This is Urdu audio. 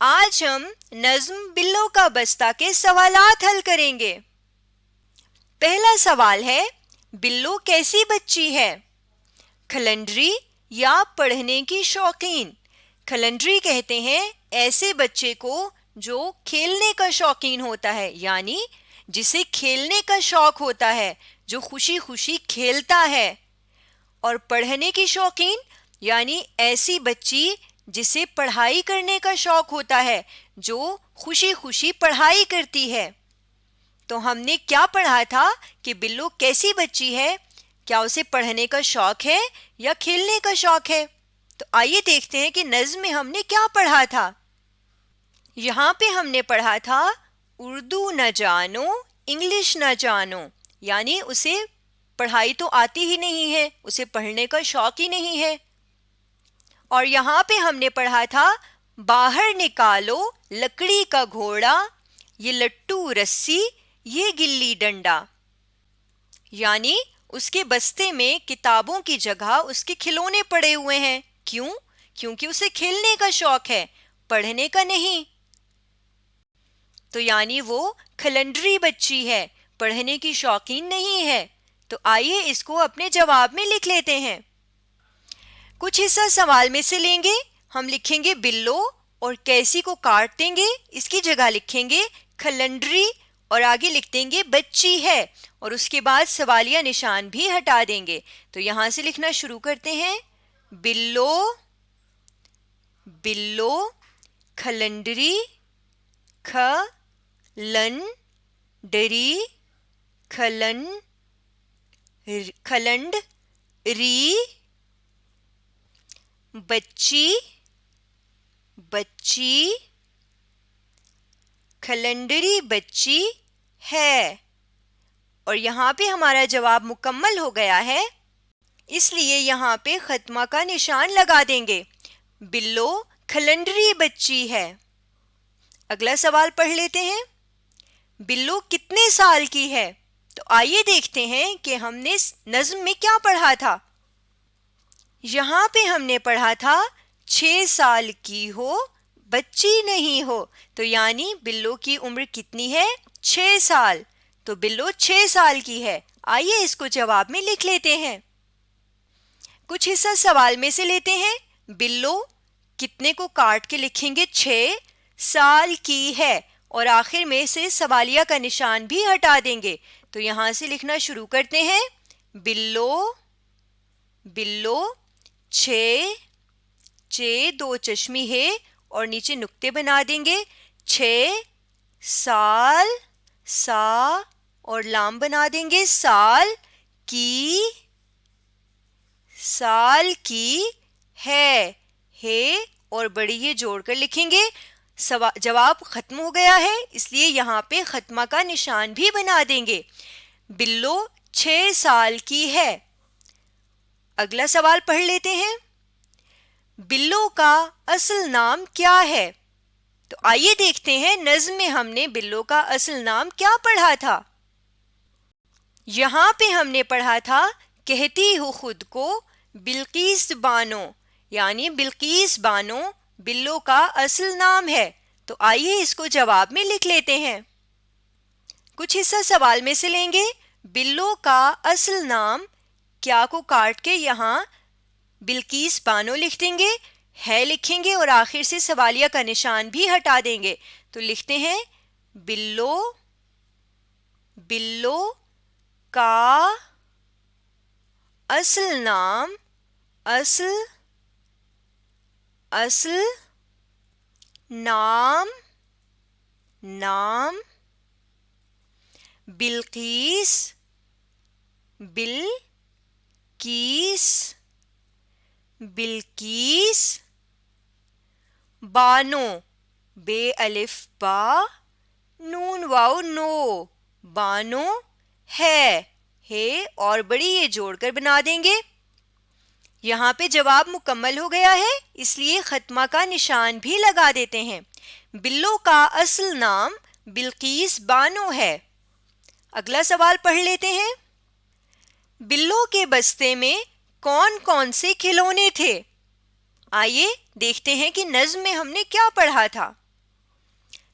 آج ہم نظم بلو کا بستہ کے سوالات حل کریں گے۔ پہلا سوال ہے، بلو کیسی بچی ہے؟ کھلنڈری یا پڑھنے کی شوقین؟ کھلنڈری کہتے ہیں ایسے بچے کو جو کھیلنے کا شوقین ہوتا ہے، یعنی جسے کھیلنے کا شوق ہوتا ہے، جو خوشی خوشی کھیلتا ہے۔ اور پڑھنے کی شوقین یعنی ایسی بچی جسے پڑھائی کرنے کا شوق ہوتا ہے، جو خوشی خوشی پڑھائی کرتی ہے۔ تو ہم نے کیا پڑھا تھا کہ بلو کیسی بچی ہے؟ کیا اسے پڑھنے کا شوق ہے یا کھیلنے کا شوق ہے؟ تو آئیے دیکھتے ہیں کہ نظم میں ہم نے کیا پڑھا تھا۔ یہاں پہ ہم نے پڑھا تھا اردو نہ جانو انگلش نہ جانو، یعنی اسے پڑھائی تو آتی ہی نہیں ہے، اسے پڑھنے کا شوق ہی نہیں ہے۔ اور یہاں پہ ہم نے پڑھا تھا باہر نکالو لکڑی کا گھوڑا، یہ لٹو رسی یہ گلی ڈنڈا، یعنی اس کے بستے میں کتابوں کی جگہ اس کے کھلونے پڑے ہوئے ہیں۔ کیوں؟ کیونکہ اسے کھیلنے کا شوق ہے، پڑھنے کا نہیں۔ تو یعنی وہ کھلنڈری بچی ہے، پڑھنے کی شوقین نہیں ہے۔ تو آئیے اس کو اپنے جواب میں لکھ لیتے ہیں۔ کچھ حصہ سوال میں سے لیں گے، ہم لکھیں گے بلو اور کیسی کو کاٹ دیں گے، اس کی جگہ لکھیں گے کھلنڈری اور آگے لکھ دیں گے بچی ہے، اور اس کے بعد سوالیہ نشان بھی ہٹا دیں گے۔ تو یہاں سے لکھنا شروع کرتے ہیں، بلو بلو کھلنڈری کھلنڈری کھلنڈ ری بچی بچی کھلنڈری بچی ہے۔ اور یہاں پہ ہمارا جواب مکمل ہو گیا ہے، اس لیے یہاں پہ ختمہ کا نشان لگا دیں گے، بلو کھلنڈری بچی ہے۔ اگلا سوال پڑھ لیتے ہیں، بلو کتنے سال کی ہے؟ تو آئیے دیکھتے ہیں کہ ہم نے نظم میں کیا پڑھا تھا۔ یہاں پہ ہم نے پڑھا تھا 6 سال کی ہو بچی نہیں ہو، تو یعنی بلو کی عمر کتنی ہے؟ 6 سال۔ تو بلو 6 سال کی ہے۔ آئیے اس کو جواب میں لکھ لیتے ہیں۔ کچھ حصہ سوال میں سے لیتے ہیں، بلو کتنے کو کاٹ کے لکھیں گے 6 سال کی ہے، اور آخر میں سے سوالیہ کا نشان بھی ہٹا دیں گے۔ تو یہاں سے لکھنا شروع کرتے ہیں، بلو بلو 6 دو چشمی ہے اور نیچے نقطے بنا دیں گے، 6 سال سا اور لام بنا دیں گے، سال کی ہے اور بڑی یہ جوڑ کر لکھیں گے۔ جواب ختم ہو گیا ہے، اس لیے یہاں پہ ختمہ کا نشان بھی بنا دیں گے، بلو 6 سال کی ہے۔ اگلا سوال پڑھ لیتے ہیں، بلو کا اصل نام کیا ہے؟ تو آئیے دیکھتے ہیں نظم میں ہم نے بلو کا اصل نام کیا پڑھا تھا۔ یہاں پہ ہم نے پڑھا تھا کہتی ہوں خود کو بلقیس بانو، یعنی بلقیس بانو بلو کا اصل نام ہے۔ تو آئیے اس کو جواب میں لکھ لیتے ہیں۔ کچھ حصہ سوال میں سے لیں گے، بلو کا اصل نام، کیا کو کاٹ کے یہاں بلقیس بانو لکھ دیں گے، ہے لکھیں گے اور آخر سے سوالیہ کا نشان بھی ہٹا دیں گے۔ تو لکھتے ہیں، بلو کا اصل نام بلقیس بانو، بے الف با نون واو نو، بانو ہے اور بڑی یہ جوڑ کر بنا دیں گے۔ یہاں پہ جواب مکمل ہو گیا ہے، اس لیے ختمہ کا نشان بھی لگا دیتے ہیں، بلو کا اصل نام بلقیس بانو ہے۔ اگلا سوال پڑھ لیتے ہیں، بلو کے بستے میں کون کون سے کھلونے تھے؟ آئیے دیکھتے ہیں کہ نظم میں ہم نے کیا پڑھا تھا۔